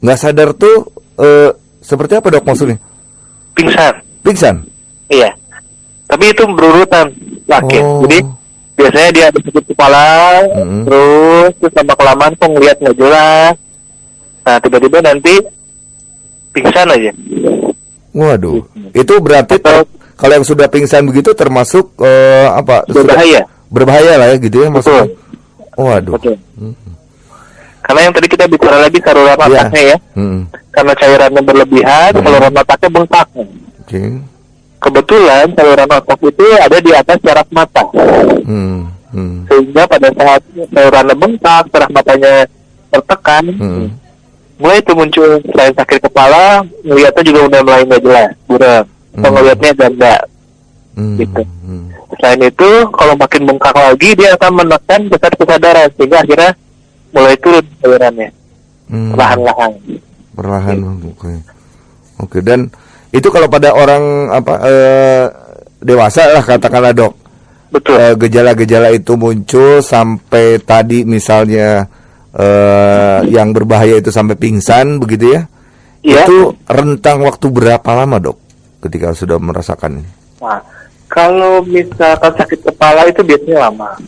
Nggak sadar tuh seperti apa dok maksudnya? Pingsan. Pingsan? Iya. Tapi itu berurutan sakit. Oh. Jadi biasanya dia ada sakit kepala, terus lama kelamaan kok ngeliat nggak jelas. Nah tiba-tiba nanti pingsan aja. Waduh, itu berarti kalau yang sudah pingsan begitu termasuk apa? Berbahaya. Berbahaya lah ya gitu ya maksudnya. Betul. Waduh. Betul. Karena yang tadi kita bicara lagi saluran otaknya ya. Karena cairannya berlebihan, saluran otaknya bengkak. Oke. Kebetulan saluran otak itu ada di atas syaraf mata. Sehingga pada saat salurannya bengkak, syaraf matanya tertekan, mulai itu muncul selain sakit kepala, ngeliatnya juga udah mulai nggak jelas, buram, atau ngeliatnya ganda, gitu. Selain itu, kalau makin bengkak lagi, dia akan menekan besar kesadaran, sehingga akhirnya mulai turun salurannya, perlahan-lahan. Perlahan, oke. Oke, dan itu kalau pada orang dewasa lah katakanlah dok. Betul. Gejala-gejala itu muncul sampai tadi misalnya yang berbahaya itu sampai pingsan begitu ya? Iya. Itu rentang waktu berapa lama dok ketika sudah merasakan ini? Nah, kalau misalkan sakit kepala itu biasanya lama.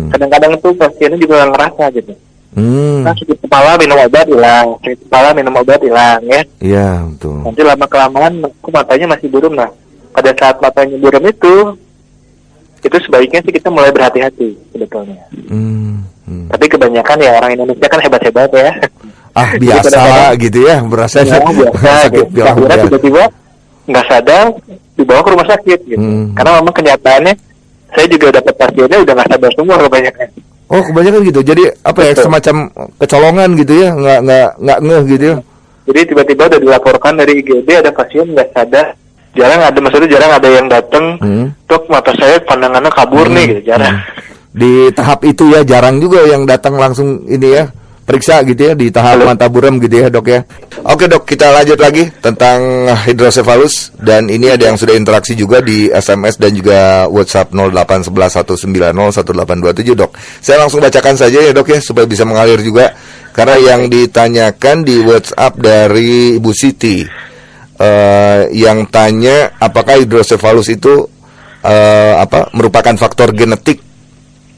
Kadang-kadang itu pasiennya juga nggak ngerasa gitu. Nah, sakit kepala minum obat hilang, sakit kepala minum obat hilang ya. Iya betul. Nanti lama kelamaan matanya masih buram. Nah, pada saat matanya buram itu sebaiknya sih kita mulai berhati-hati sebetulnya. Tapi kebanyakan ya orang Indonesia kan hebat-hebat ya. Ah biasa gitu ya, berasa sakit biasa. Tiba-tiba nggak sadar dibawa ke rumah sakit gitu. Karena memang kenyataannya saya juga dapat pasiennya udah nggak sadar semua kebanyakan. Oh kebanyakan gitu, jadi apa ya, semacam kecolongan gitu ya, nggak ngeh gitu ya. Jadi tiba-tiba udah dilaporkan dari IGD ada pasien nggak sadar, jarang ada yang datang, dok mata saya pandangannya kabur nih gitu, jarang. Di tahap itu ya jarang juga yang datang langsung ini ya, periksa gitu ya di tahap mata buram gitu ya dok ya. Oke dok, kita lanjut lagi tentang hidrosefalus, dan ini ada yang sudah interaksi juga di SMS dan juga WhatsApp 08191901827 dok. Saya langsung bacakan saja ya dok ya supaya bisa mengalir juga, karena yang ditanyakan di WhatsApp dari Ibu Siti yang tanya apakah hidrosefalus itu merupakan faktor genetik.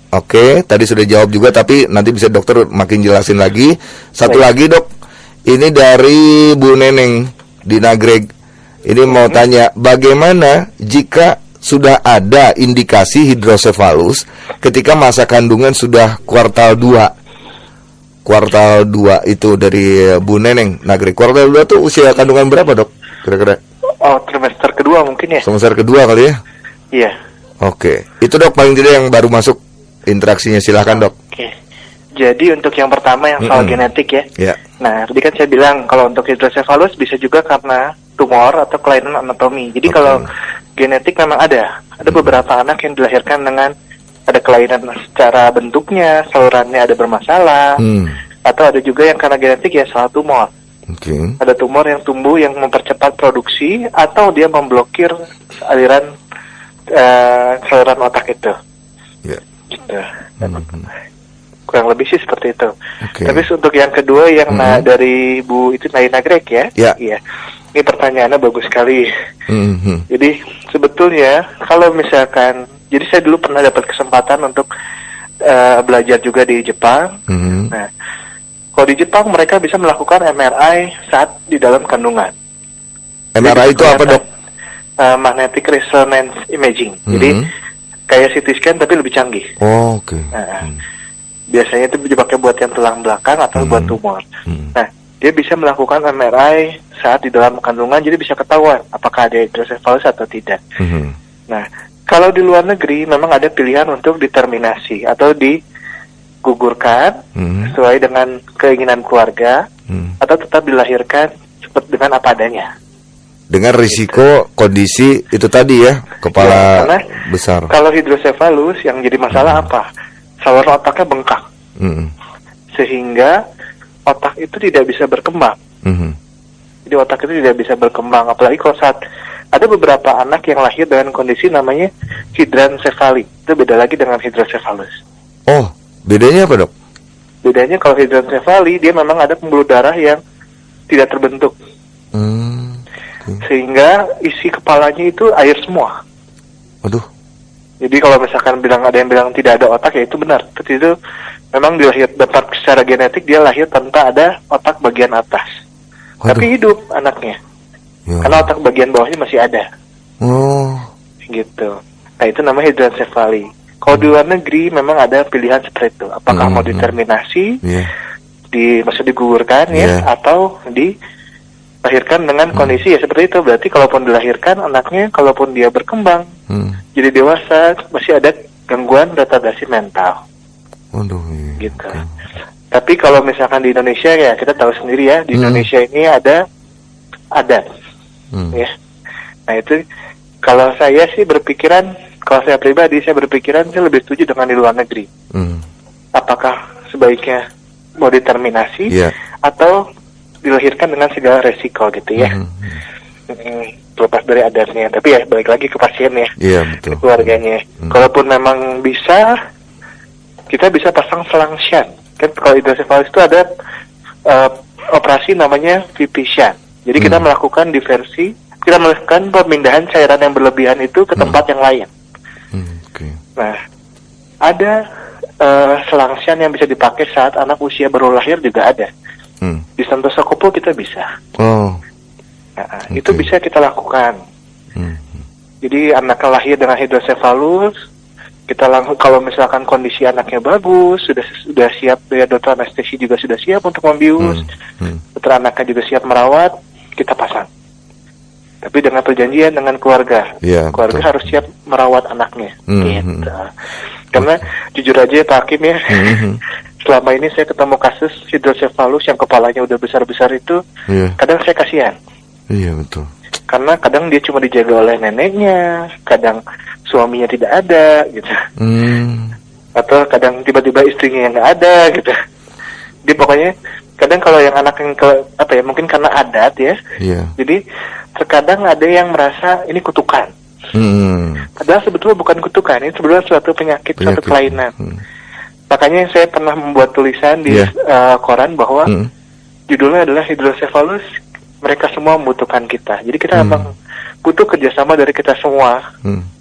Oke, tadi sudah jawab juga, tapi nanti bisa dokter makin jelasin lagi. Satu lagi dok, ini dari Bu Neneng di Nagreg. Ini mau tanya, bagaimana jika sudah ada indikasi hidrosefalus ketika masa kandungan sudah kuartal 2? Kuartal 2 itu dari Bu Neneng Nagreg. Kuartal 2 tuh usia kandungan berapa dok? Kira-kira? Oh, trimester kedua mungkin ya. Semester kedua kali ya? Iya. Oke, itu dok paling tidak yang baru masuk interaksinya, silahkan dok. Oke. Jadi untuk yang pertama yang soal genetik ya. Yeah. Nah, tadi kan saya bilang kalau untuk hidrosefalus bisa juga karena tumor atau kelainan anatomi. Jadi kalau genetik memang ada beberapa anak yang dilahirkan dengan ada kelainan secara bentuknya, salurannya ada bermasalah, atau ada juga yang karena genetik ya soal tumor. Ada tumor yang tumbuh yang mempercepat produksi atau dia memblokir aliran saluran otak itu. Gitu. Kurang lebih sih seperti itu. Tapi untuk yang kedua yang dari Bu itu Nagreg ya. Iya. Ini pertanyaannya bagus sekali. Jadi sebetulnya kalau misalkan, jadi saya dulu pernah dapat kesempatan untuk belajar juga di Jepang. Nah, kalau di Jepang mereka bisa melakukan MRI saat di dalam kandungan. MRI itu apa dok? Magnetic Resonance Imaging. Jadi kayak CT scan tapi lebih canggih. Biasanya itu dipakai buat yang tulang belakang atau buat tumor. Nah, dia bisa melakukan MRI saat di dalam kandungan, jadi bisa ketahuan apakah ada hidrosefalus atau tidak. Nah, kalau di luar negeri memang ada pilihan untuk determinasi atau digugurkan sesuai dengan keinginan keluarga, atau tetap dilahirkan seperti dengan apa adanya. Dengan risiko kondisi itu tadi ya, kepala besar. Kalau hidrosefalus yang jadi masalah apa? Saluran otaknya bengkak, sehingga otak itu tidak bisa berkembang. Jadi otak itu tidak bisa berkembang, apalagi kalau saat ada beberapa anak yang lahir dengan kondisi namanya hidrancephaly. Itu beda lagi dengan hidrosefalus. Oh, bedanya apa dok? Bedanya kalau hidrancephaly dia memang ada pembuluh darah yang tidak terbentuk. Sehingga isi kepalanya itu air semua. Waduh. Jadi kalau misalkan ada yang bilang tidak ada otak, ya itu benar. Tapi itu memang dapat secara genetik dia lahir tanpa ada otak bagian atas. Waduh. Tapi hidup anaknya. Ya. Karena otak bagian bawahnya masih ada. Oh. Gitu. Nah itu namanya hidrocephaly. Kalau di luar negeri memang ada pilihan seperti itu. Apakah mau diterminasi, maksudnya digugurkan ya, atau dilahirkan dengan kondisi ya seperti itu. Berarti kalaupun dilahirkan anaknya, kalaupun dia berkembang, jadi dewasa, masih ada gangguan retardasi mental. Waduh. Iya. Gitu. Tapi kalau misalkan di Indonesia ya kita tahu sendiri ya, di Indonesia ini ada adat. Ya. Nah itu kalau saya sih berpikiran, kalau saya pribadi saya berpikiran saya lebih setuju dengan di luar negeri. Apakah sebaiknya mau diterminasi atau dilahirkan dengan segala resiko gitu ya. Terlepas dari adatnya, tapi ya balik lagi ke pasiennya, ke keluarganya. Kalaupun memang bisa, kita bisa pasang selang shunt. Kan kalau hidrocephalus itu ada operasi namanya VP shunt. Jadi kita melakukan diversi, kita melakukan pemindahan cairan yang berlebihan itu ke tempat yang lain. Nah, ada selang shunt yang bisa dipakai saat anak usia baru lahir juga ada. Di Santoso Kopo kita bisa. Itu bisa kita lakukan. Jadi anak lahir dengan hidrocephalus, kita kalau misalkan kondisi anaknya bagus, sudah siap ya, dokter anestesi juga sudah siap untuk membius, dokter anaknya juga siap merawat, kita pasang. Tapi dengan perjanjian dengan keluarga, keluarga harus siap merawat anaknya. Gitu. Karena jujur aja Pak Hakim ya, selama ini saya ketemu kasus hidrocephalus yang kepalanya udah besar-besar itu, kadang saya kasihan. Iya betul. Karena kadang dia cuma dijaga oleh neneknya, kadang suaminya tidak ada, gitu. Atau kadang tiba-tiba istrinya yang nggak ada, gitu. Dia pokoknya kadang kalau yang anak yang mungkin karena adat ya. Jadi terkadang ada yang merasa ini kutukan. Padahal sebetulnya bukan kutukan, ini sebetulnya suatu penyakit. Suatu kelainan. Makanya saya pernah membuat tulisan di koran bahwa judulnya adalah hidrocephalus, mereka semua membutuhkan kita. Jadi kita memang butuh kerjasama dari kita semua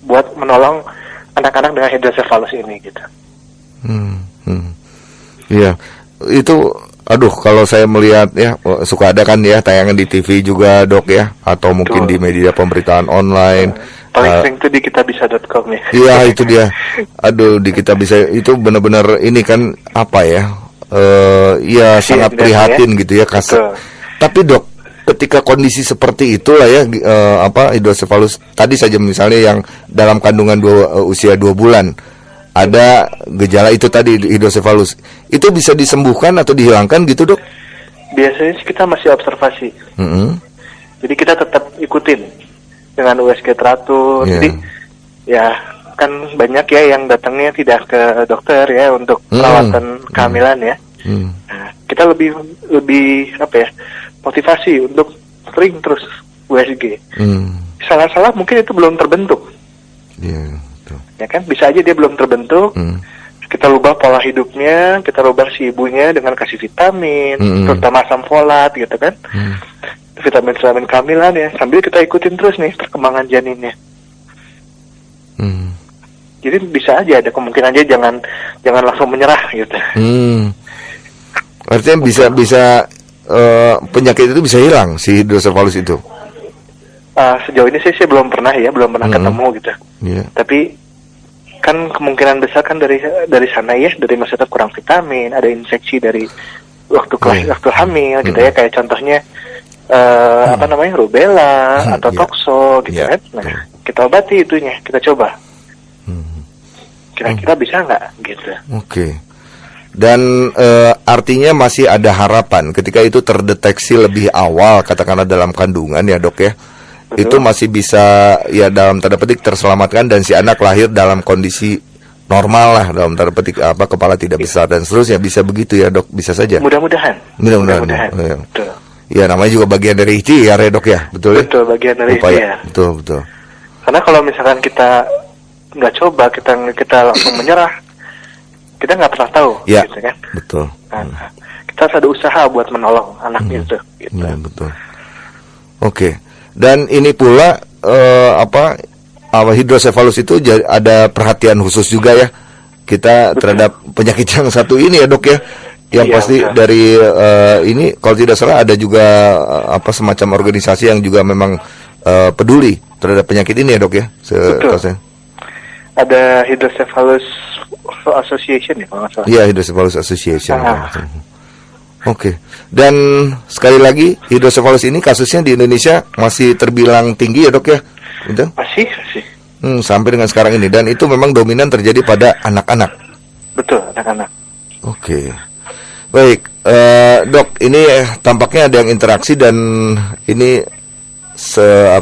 buat menolong anak-anak dengan hidrocephalus ini gitu. Iya, itu aduh kalau saya melihat ya, suka ada kan ya tayangan di TV juga dok ya, atau mungkin di media pemberitaan online. Paling sering itu di kitabisa.com ya. Iya itu dia. Aduh di Kitabisa itu benar-benar ini kan apa ya? Ya sangat prihatin ya? Gitu ya kasar. Tapi dok, ketika kondisi seperti itulah ya, hidrocephalus tadi saja misalnya yang dalam kandungan usia 2 bulan ada gejala itu tadi hidrocephalus, itu bisa disembuhkan atau dihilangkan gitu dok? Biasanya kita masih observasi. Jadi kita tetap ikutin dengan USG teratur. Jadi ya kan banyak ya yang datangnya tidak ke dokter ya untuk perawatan kehamilan ya. Nah, kita lebih motivasi untuk sering terus USG. Salah-salah mungkin itu belum terbentuk. Ya kan, bisa aja dia belum terbentuk. Kita rubah pola hidupnya, kita rubah si ibunya dengan kasih vitamin, terutama asam folat gitu kan. Vitamin kehamilan ya, sambil kita ikutin terus nih perkembangan janinnya. Jadi bisa aja ada kemungkinan aja jangan langsung menyerah gitu. Artinya bisa penyakit itu bisa hilang si hidrocephalus itu. Sejauh ini saya belum pernah ketemu gitu. Tapi kan kemungkinan besar kan dari sana ya, dari maksudnya kurang vitamin, ada infeksi dari waktu hamil gitu ya, kayak contohnya rubella atau tokso gitu kan. Nah, kita obati itunya, kita coba. Kira-kira bisa nggak gitu. Dan artinya masih ada harapan ketika itu terdeteksi lebih awal, katakanlah dalam kandungan ya dok ya. Betul. Itu masih bisa ya dalam tanda petik terselamatkan dan si anak lahir dalam kondisi normal lah, dalam tanda petik kepala tidak besar dan seterusnya, bisa begitu ya dok, bisa saja. Mudah-mudahan. Betul. Ya namanya juga bagian dari ikhtiar ya dok ya, betul ya? Betul, bagian dari ikhtiar. Betul. Karena kalau misalkan kita nggak coba, kita langsung menyerah, kita nggak pernah tahu, gitu kan? Betul. Kita kita harus ada usaha buat menolong anak itu. Gitu. Ya, betul. Oke. Dan ini pula hidrosefalus itu ada perhatian khusus juga ya kita terhadap penyakit yang satu ini ya, Dok ya. Yang pasti betul. Dari ini kalau tidak salah ada juga semacam organisasi yang juga memang peduli terhadap penyakit ini ya, Dok ya. Betul. Ada Hydrocephalus Association ya kalau nggak salah. Iya, Hydrocephalus Association. Oke. Dan sekali lagi hidrosefalus ini kasusnya di Indonesia masih terbilang tinggi ya, Dok ya? Gitu? Masih. Sampai dengan sekarang ini, dan itu memang dominan terjadi pada anak-anak. Betul, anak-anak. Oke. Baik, Dok, ini tampaknya ada yang interaksi dan ini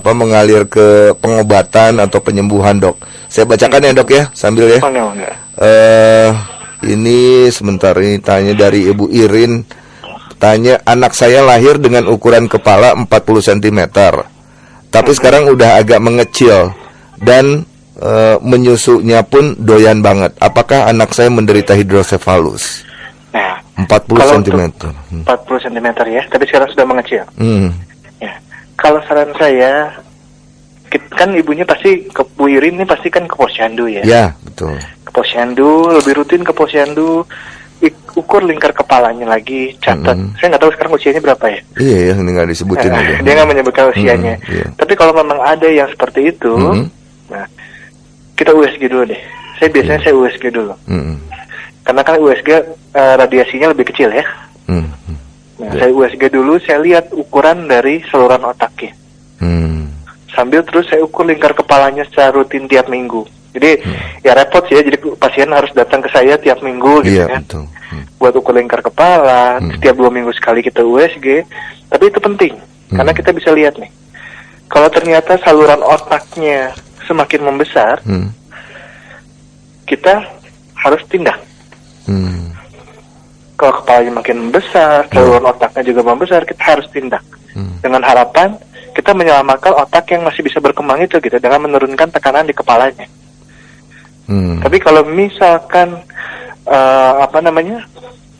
mengalir ke pengobatan atau penyembuhan, Dok. Saya bacakan ya, Dok ya, sambil ya. Ini sebentar, ini tanya dari Ibu Irin. Tanya, anak saya lahir dengan ukuran kepala 40 cm, tapi sekarang udah agak mengecil dan menyusunya pun doyan banget. Apakah anak saya menderita hidrosefalus? Nah, 40 cm. 40 cm ya, tapi sekarang sudah mengecil. Ya. Kalau saran saya, kan ibunya pasti ke Bu Irin ini pasti kan ke posyandu ya. Ya, betul. Ke posyandu, lebih rutin ke posyandu. Ukur lingkar kepalanya lagi, catat. Saya nggak tahu sekarang usianya berapa ya. Iya ya, ini nggak disebutin aja. Dia nggak menyebutkan usianya. Iya. Tapi kalau memang ada yang seperti itu, nah kita USG dulu deh. Saya USG dulu. Karena kan USG radiasinya lebih kecil ya. Nah, saya USG dulu, saya lihat ukuran dari saluran otaknya. Sambil terus saya ukur lingkar kepalanya secara rutin tiap minggu. Jadi ya repot sih ya, jadi pasien harus datang ke saya tiap minggu gitu kan. Betul. Buat ukur lingkar kepala, setiap 2 minggu sekali kita USG. Tapi itu penting, karena kita bisa lihat nih, kalau ternyata saluran otaknya semakin membesar, kita harus tindak. Kalau kepalanya makin membesar, saluran otaknya juga membesar, kita harus tindak. Dengan harapan kita menyelamatkan otak yang masih bisa berkembang itu gitu, dengan menurunkan tekanan di kepalanya. Tapi kalau misalkan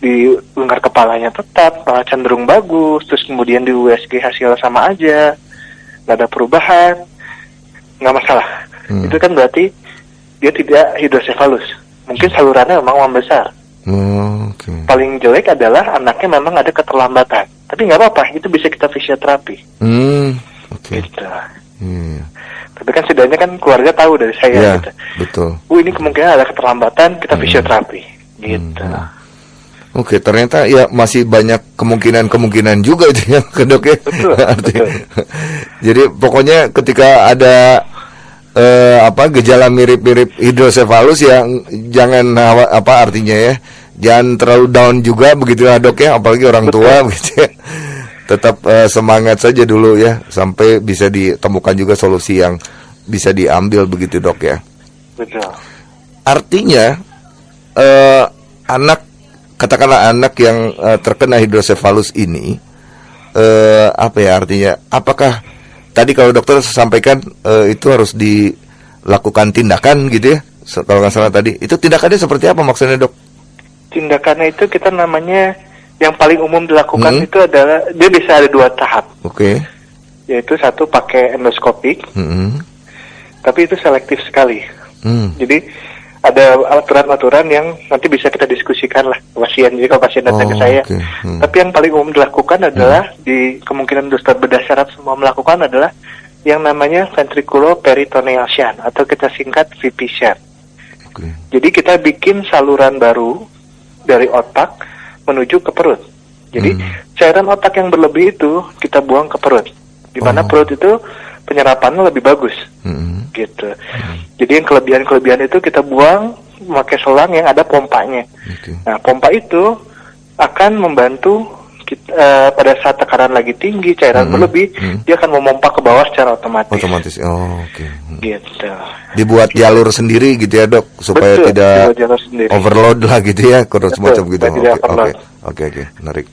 di lingkar kepalanya tetap cenderung bagus, terus kemudian di USG hasilnya sama aja, nggak ada perubahan, nggak masalah. Itu kan berarti dia tidak hidrosefalus, mungkin salurannya memang membesar. Paling jelek adalah anaknya memang ada keterlambatan, tapi nggak apa-apa, itu bisa kita fisioterapi. Gitu. Tapi kan setidaknya kan keluarga tahu dari saya gitu. Betul. Ini kemungkinan ada keterlambatan, kita fisioterapi gitu. Oke, ternyata ya masih banyak kemungkinan juga itu ya, Dok ya. Betul. Jadi pokoknya ketika ada gejala mirip-mirip hidrosefalus ya jangan artinya ya. Jangan terlalu down juga begitulah, Dok ya, apalagi orang tua begitu ya. Tetap semangat saja dulu ya, sampai bisa ditemukan juga solusi yang bisa diambil begitu, Dok ya. Betul. Artinya katakanlah anak yang terkena hidrosefalus ini artinya? Apakah tadi kalau dokter sampaikan itu harus dilakukan tindakan gitu ya? Kalau nggak salah tadi, itu tindakannya seperti apa maksudnya, Dok? Tindakannya itu kita namanya yang paling umum dilakukan itu adalah dia bisa ada 2 tahap. Yaitu satu pakai endoskopik, tapi itu selektif sekali. Jadi ada aturan-aturan yang nanti bisa kita diskusikan lah pasien. Jadi kalau pasien datang ke saya, tapi yang paling umum dilakukan adalah di kemungkinan dokter bedah syaraf semua melakukan adalah yang namanya ventriculoperitoneal shunt atau kita singkat VP shunt. Jadi kita bikin saluran baru dari otak menuju ke perut. Jadi cairan otak yang berlebih itu kita buang ke perut. Di mana perut itu penyerapannya lebih bagus. Gitu. Jadi yang kelebihan itu kita buang memakai selang yang ada pompanya. Nah, pompa itu akan membantu kita, pada saat tekanan lagi tinggi, cairan berlebih, dia akan memompa ke bawah secara otomatis. Gitu. Dibuat jalur sendiri gitu ya, Dok, supaya tidak overload lah gitu ya, kurang semacam gitu. Oke, menarik.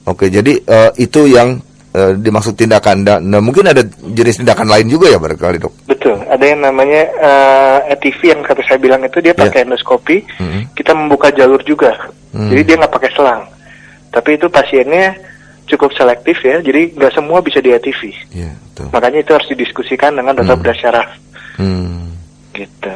Oke, jadi itu yang dimaksud tindakan. Nah, mungkin ada jenis tindakan lain juga ya barangkali, Dok. Betul, ada yang namanya ETV yang kata saya bilang itu dia pakai endoskopi, kita membuka jalur juga. Jadi dia nggak pakai selang. Tapi itu pasiennya cukup selektif ya, jadi nggak semua bisa di ATV. Iya, betul. Makanya itu harus didiskusikan dengan dokter bedah syaraf. Gitu.